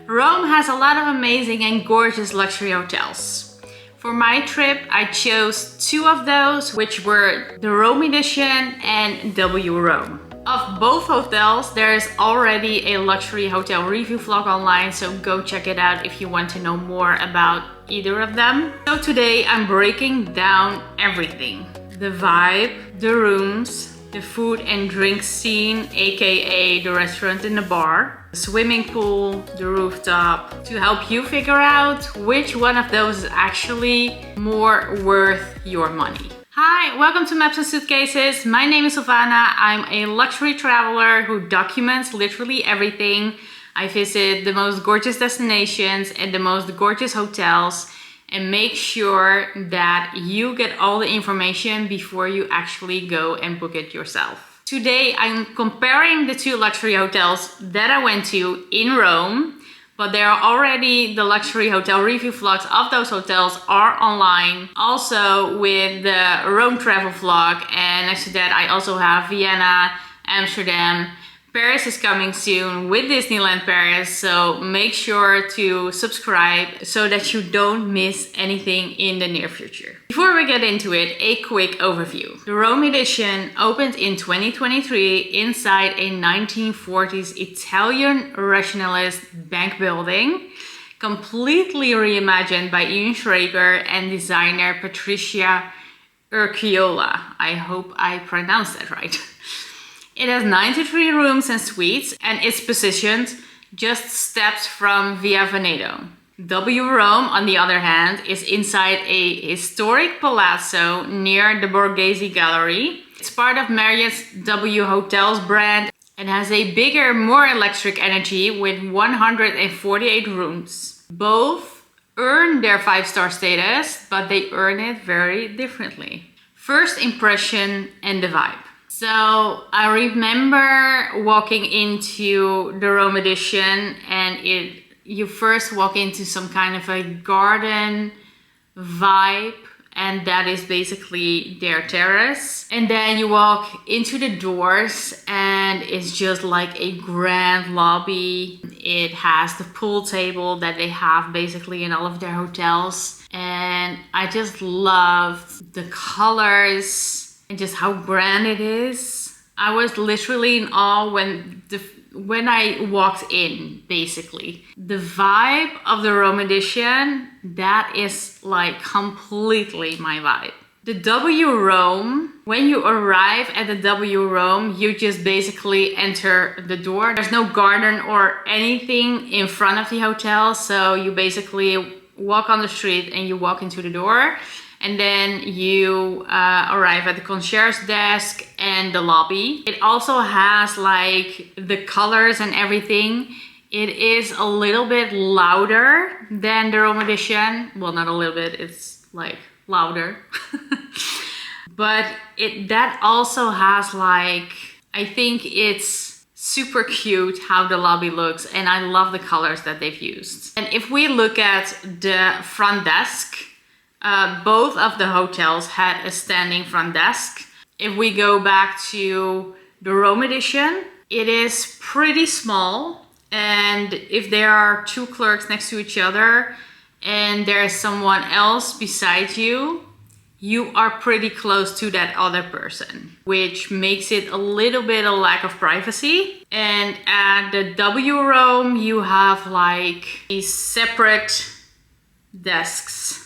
Rome has a lot of amazing and gorgeous luxury hotels. For my trip, I chose two of those, which were the Rome Edition and W Rome. Of both hotels, there's already a luxury hotel review vlog online, so go check it out if you want to know more about either of them. So today I'm breaking down everything. The vibe, the rooms, the food and drink scene, aka the restaurant and the bar, the swimming pool, the rooftop, to help you figure out which one of those is actually more worth your money. Hi, welcome to Maps and Suitcases. My name is Sylvahna. I'm a luxury traveler who documents literally everything. I visit the most gorgeous destinations and the most gorgeous hotels and make sure that you get all the information before you actually go and book it yourself. Today, I'm comparing the two luxury hotels that I went to in Rome, but there are already the luxury hotel review vlogs of those hotels are online. Also with the Rome travel vlog, and next to that I also have Vienna, Amsterdam. Paris is coming soon with Disneyland Paris, so make sure to subscribe so that you don't miss anything in the near future. Before we get into it, a quick overview. The Rome Edition opened in 2023 inside a 1940s Italian rationalist bank building, completely reimagined by Ian Schrager and designer Patricia Urquiola. I hope I pronounced that right. It has 93 rooms and suites and it's positioned just steps from Via Veneto. W Rome, on the other hand, is inside a historic palazzo near the Borghese Gallery. It's part of Marriott's W Hotels brand and has a bigger, more electric energy with 148 rooms. Both earn their 5-star status, but they earn it very differently. First impression and the vibe. So I remember walking into the Rome Edition and you first walk into some kind of a garden vibe, and that is basically their terrace. And then you walk into the doors and it's just like a grand lobby. It has the pool table that they have basically in all of their hotels. And I just loved the colors and just how grand it is. I was literally in awe when I walked in, basically. The vibe of the Rome Edition, that is like completely my vibe. The W Rome, when you arrive at the W Rome, you just basically enter the door. There's no garden or anything in front of the hotel, so you basically walk on the street and you walk into the door. And then you arrive at the concierge desk and the lobby. It also has like the colors and everything. It is a little bit louder than the Rome Edition. Well, not a little bit, it's like louder. But that also has like, I think it's super cute how the lobby looks, and I love the colors that they've used. And if we look at the front desk, both of the hotels had a standing front desk. If we go back to the Rome Edition, it is pretty small. And if there are two clerks next to each other and there is someone else beside you, you are pretty close to that other person, which makes it a little bit a lack of privacy. And at the W Rome, you have like these separate desks.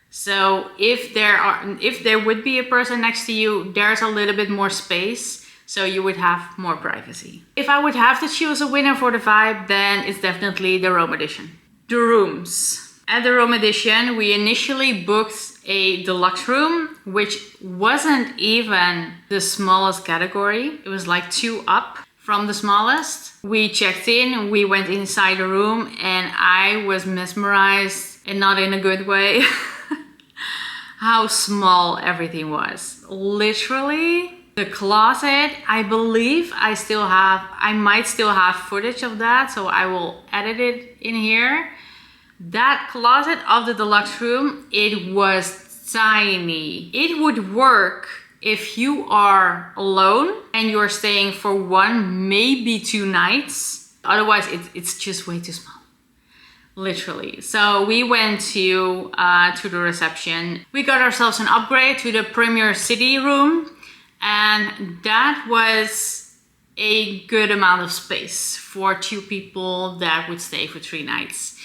So if there would be a person next to you, there's a little bit more space, so you would have more privacy. If I would have to choose a winner for the vibe, then it's definitely the Rome Edition. The rooms. At the Rome Edition, we initially booked a deluxe room, which wasn't even the smallest category. It was like 2 up from the smallest. We checked in, we went inside the room, and I was mesmerized, and not in a good way. How small everything was. Literally, the closet, I believe I might still have footage of that, so I will edit it in here. That closet of the deluxe room, it was tiny. It would work if you are alone and you're staying for 1, maybe 2 nights. Otherwise, it's just way too small. literally. So we went to the reception. We got ourselves an upgrade to the Premier City room, and that was a good amount of space for 2 people that would stay for 3 nights.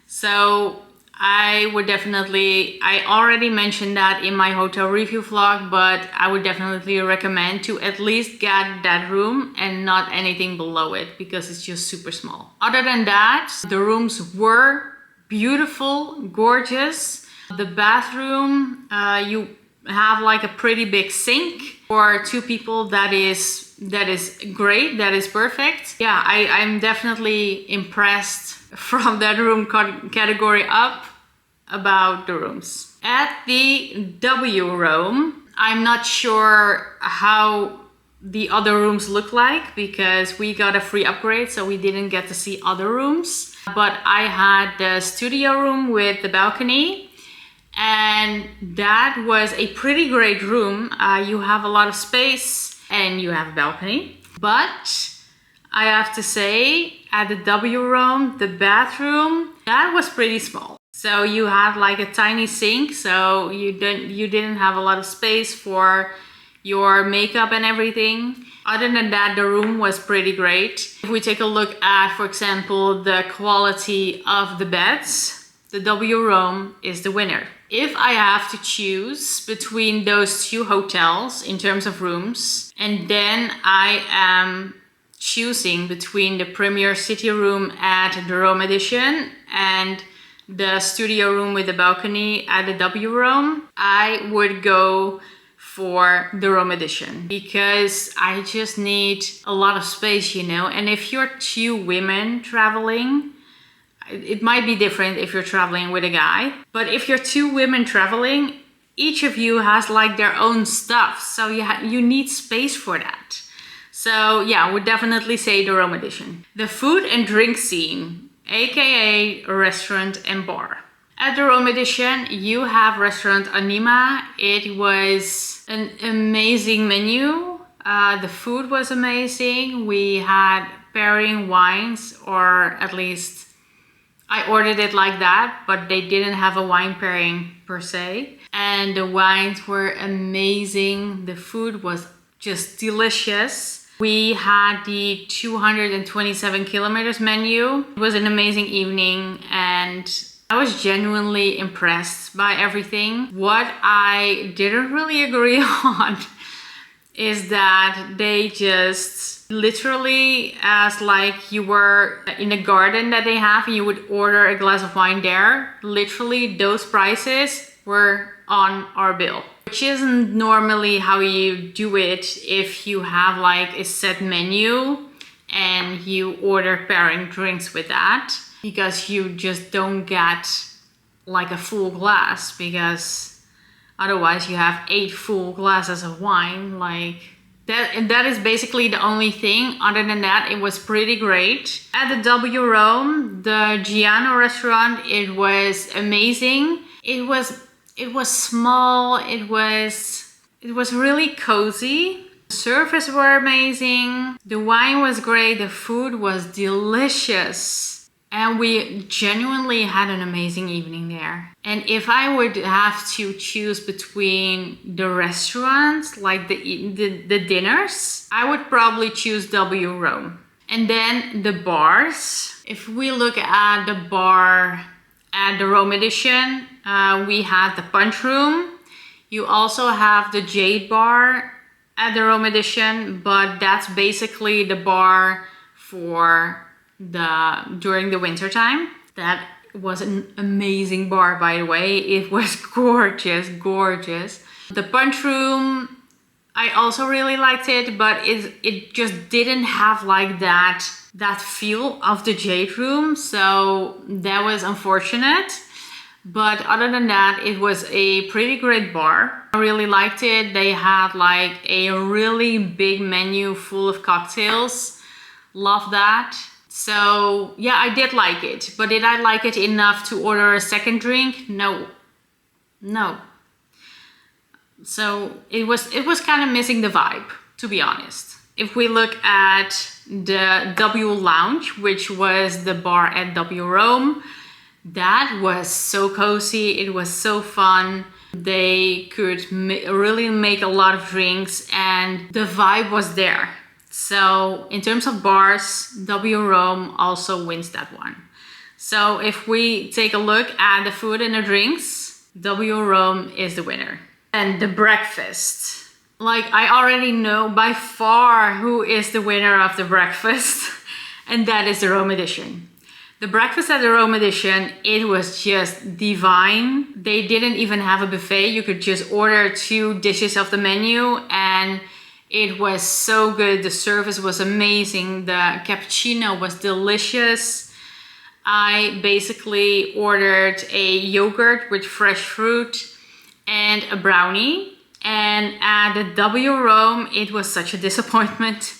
So I would definitely, I already mentioned that in my hotel review vlog, but I would definitely recommend to at least get that room and not anything below it, because it's just super small. Other than that, the rooms were beautiful, gorgeous. The bathroom, you have like a pretty big sink. For 2 people, that is great, that is perfect. Yeah, I'm definitely impressed from that room category up about the rooms. At the W room, I'm not sure how the other rooms look like because we got a free upgrade, so we didn't get to see other rooms. But I had the studio room with the balcony, and that was a pretty great room. You have a lot of space and you have a balcony. But I have to say, at the W room, the bathroom, that was pretty small. So you had like a tiny sink, so you didn't have a lot of space for your makeup and everything. Other than that, the room was pretty great. If we take a look at, for example, the quality of the beds, the W room is the winner. If I have to choose between those 2 hotels in terms of rooms, and then I am choosing between the Premier City room at the Rome Edition and the studio room with the balcony at the W room, I would go for the Rome Edition because I just need a lot of space, you know. And if you're 2 women traveling, it might be different if you're traveling with a guy, but if you're 2 women traveling, each of you has like their own stuff, so you need space for that. So yeah, I would definitely say the Rome Edition. The food and drink scene, aka restaurant and bar. At the Rome Edition, you have restaurant Anima. It was an amazing menu. The food was amazing. We had pairing wines, or at least I ordered it like that, but they didn't have a wine pairing per se. And the wines were amazing. The food was just delicious. We had the 227 kilometers menu. It was an amazing evening and I was genuinely impressed by everything. What I didn't really agree on is that they just literally, as like you were in a garden that they have and you would order a glass of wine there, literally those prices were on our bill, which isn't normally how you do it if you have like a set menu and you order pairing drinks with that, because you just don't get like a full glass, because otherwise you have 8 full glasses of wine. Like that is basically the only thing. Other than that, it was pretty great. At the W Rome, the Giano restaurant, it was amazing. It was small, it was really cozy. The service were amazing. The wine was great, the food was delicious. And we genuinely had an amazing evening there. And if I would have to choose between the restaurants, like the dinners, I would probably choose W Rome. And then the bars. If we look at the bar at the Rome Edition, we had the Punch Room. You also have the Jade Bar at the Rome Edition, but that's basically the bar for during the winter time. That was an amazing bar, by the way. It was gorgeous, gorgeous. The Punch Room, I also really liked it, but it just didn't have like that feel of the Jade Room, so that was unfortunate. But other than that, it was a pretty great bar. I really liked it. They had like a really big menu full of cocktails. Love that. So yeah, I did like it, but did I like it enough to order a second drink? No. So it was kind of missing the vibe, to be honest. If we look at the W Lounge, which was the bar at W Rome, that was so cozy. It was so fun. They could really make a lot of drinks and the vibe was there. So in terms of bars, W Rome also wins that one. So if we take a look at the food and the drinks, W Rome is the winner. And the breakfast. Like, I already know by far who is the winner of the breakfast, and that is the Rome edition. The breakfast at the Rome edition, it was just divine. They didn't even have a buffet. You could just order 2 dishes off the menu and it was so good. The service was amazing. The cappuccino was delicious. I basically ordered a yogurt with fresh fruit and a brownie. And at the W Rome, it was such a disappointment.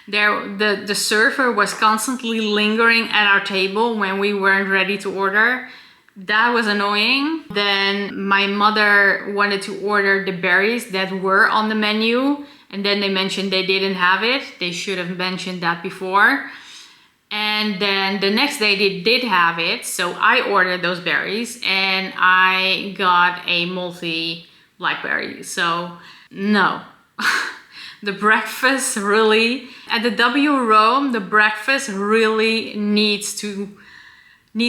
The server was constantly lingering at our table when we weren't ready to order. That was annoying. Then my mother wanted to order the berries that were on the menu, and then they mentioned they didn't have it. They should have mentioned that before. And then the next day they did have it, so I ordered those berries and I got a multi-blackberry. So no. The breakfast really, at the W Rome, the breakfast really needs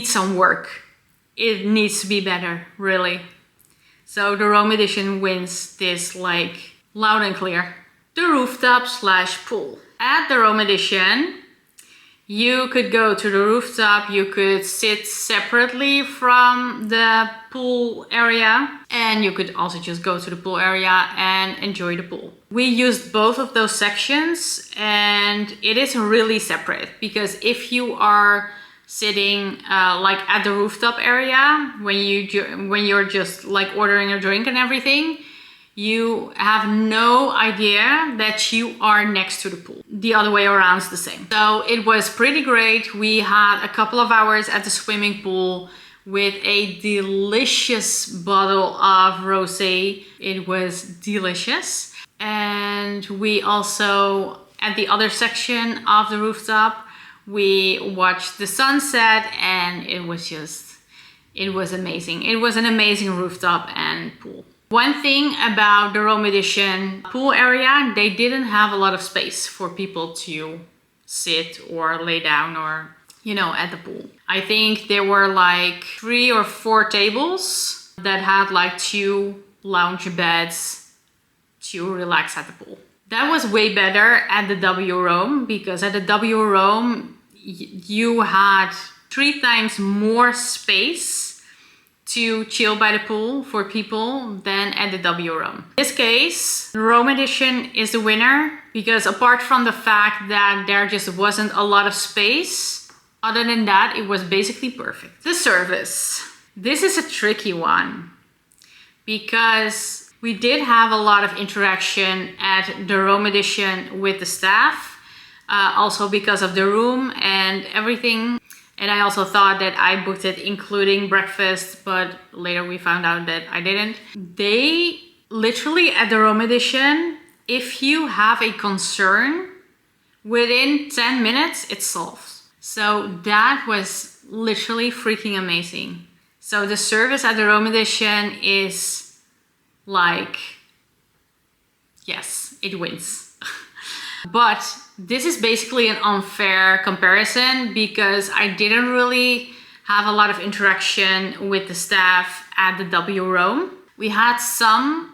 some work. It needs to be better, really. So the Rome edition wins this like loud and clear. The rooftop / pool. At the Rome edition, you could go to the rooftop, you could sit separately from the pool area, and you could also just go to the pool area and enjoy the pool. We used both of those sections and it is really separate, because if you are sitting like at the rooftop area, when you're just like ordering a drink and everything, you have no idea that you are next to the pool. The other way around is the same. So it was pretty great. We had a couple of hours at the swimming pool with a delicious bottle of rosé. It was delicious. And we also, at the other section of the rooftop, we watched the sunset and it was amazing. It was an amazing rooftop and pool. One thing about the Rome edition pool area, they didn't have a lot of space for people to sit or lay down or, you know, at the pool. I think there were like 3 or 4 tables that had like 2 lounge beds to relax at the pool. That was way better at the W Rome, because at the W Rome, you had 3 times more space to chill by the pool for people than at the W Rome. In this case, the Rome edition is the winner, because apart from the fact that there just wasn't a lot of space, other than that, it was basically perfect. The service. This is a tricky one, because we did have a lot of interaction at the Rome edition with the staff, also because of the room and everything. And I also thought that I booked it including breakfast, but later we found out that I didn't. They literally, at the Rome edition, if you have a concern, within 10 minutes, it's solved. So that was literally freaking amazing. So the service at the Rome edition is like, yes, it wins. But this is basically an unfair comparison, because I didn't really have a lot of interaction with the staff at the W Rome. We had some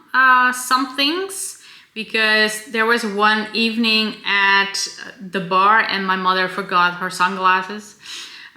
things, because there was one evening at the bar and my mother forgot her sunglasses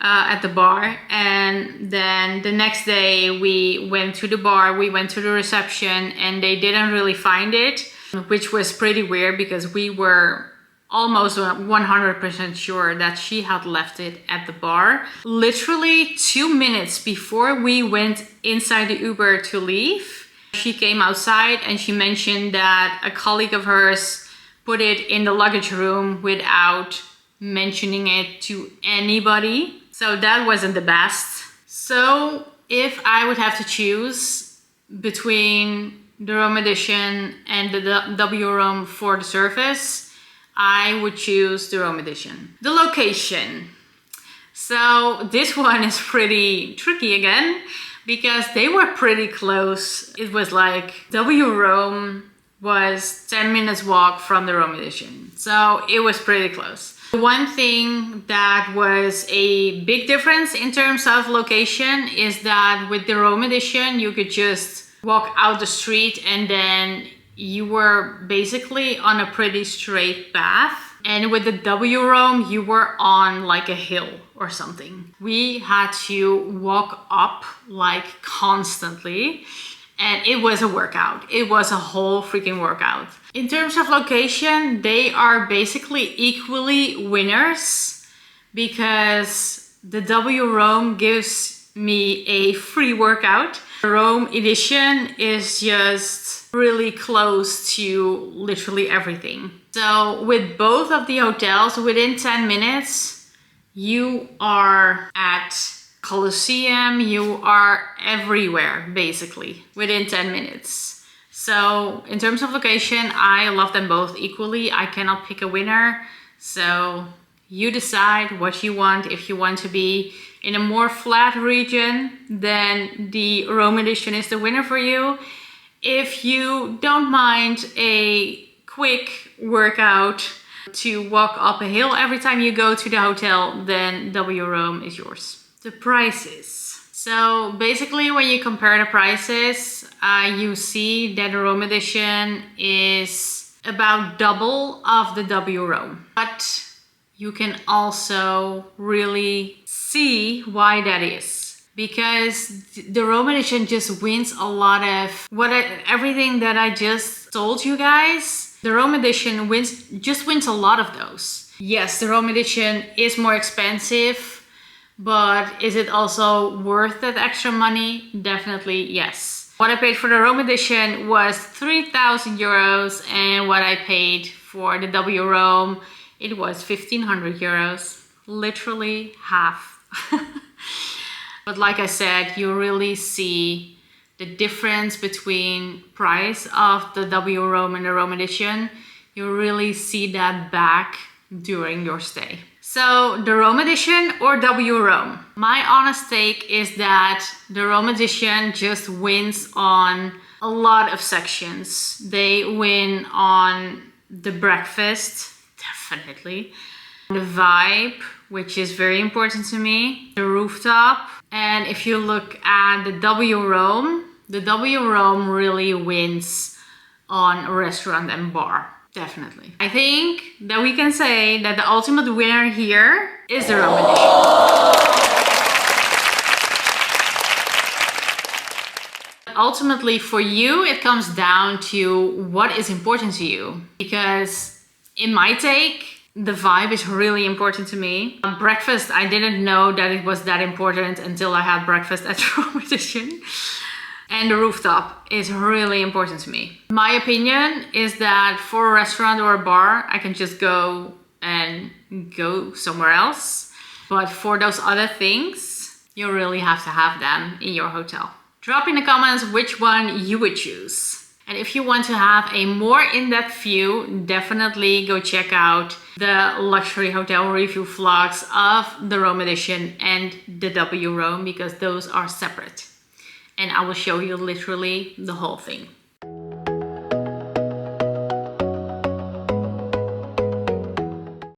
at the bar. And then the next day we went to the bar, we went to the reception, and they didn't really find it, which was pretty weird, because we were almost 100% sure that she had left it at the bar. Literally 2 minutes before we went inside the Uber to leave, she came outside and she mentioned that a colleague of hers put it in the luggage room without mentioning it to anybody. So that wasn't the best. So if I would have to choose between the Rome edition and the W Rome for the service, I would choose the Rome edition. The location. So this one is pretty tricky again, because they were pretty close. It was like W Rome was 10 minutes walk from the Rome edition. So it was pretty close. One thing that was a big difference in terms of location is that with the Rome edition, you could just walk out the street and then you were basically on a pretty straight path. And with the W Rome, you were on like a hill or something. We had to walk up like constantly. And it was a workout. It was a whole freaking workout. In terms of location, they are basically equally winners because the W Rome gives me a free workout. The Rome edition is just really close to literally everything. So with both of the hotels, within 10 minutes, you are at Colosseum, you are everywhere basically within 10 minutes. So in terms of location, I love them both equally. I cannot pick a winner. So you decide what you want. If you want to be in a more flat region, then the Rome edition is the winner for you. If you don't mind a quick workout to walk up a hill every time you go to the hotel, then W Rome is yours. The prices. So basically when you compare the prices, you see that the Rome edition is about double of the W Rome. But you can also really see why that is. Because the Rome edition just wins a lot of everything that I just told you guys. The Rome edition wins a lot of those. Yes, the Rome edition is more expensive. But is it also worth that extra money? Definitely yes. What I paid for the Rome edition was 3,000 euros, and what I paid for the W Rome, it was 1,500 euros. Literally half. But like I said, you really see the difference between price of the W Rome and the Rome edition. You really see that back during your stay. So the Rome edition or W Rome? My honest take is that the Rome edition just wins on a lot of sections. They win on the breakfast, definitely. The vibe, which is very important to me. The rooftop. And if you look at the W Rome really wins on restaurant and bar. Definitely. I think that we can say that the ultimate winner here is the Rome edition. Ultimately for you, it comes down to what is important to you. Because in my take, the vibe is really important to me. Breakfast, I didn't know that it was that important until I had breakfast at the Rome edition. And the rooftop is really important to me. My opinion is that for a restaurant or a bar, I can just go somewhere else. But for those other things, you really have to have them in your hotel. Drop in the comments which one you would choose. And if you want to have a more in-depth view, definitely go check out the luxury hotel review vlogs of the Rome edition and the W Rome, because those are separate. And I will show you literally the whole thing.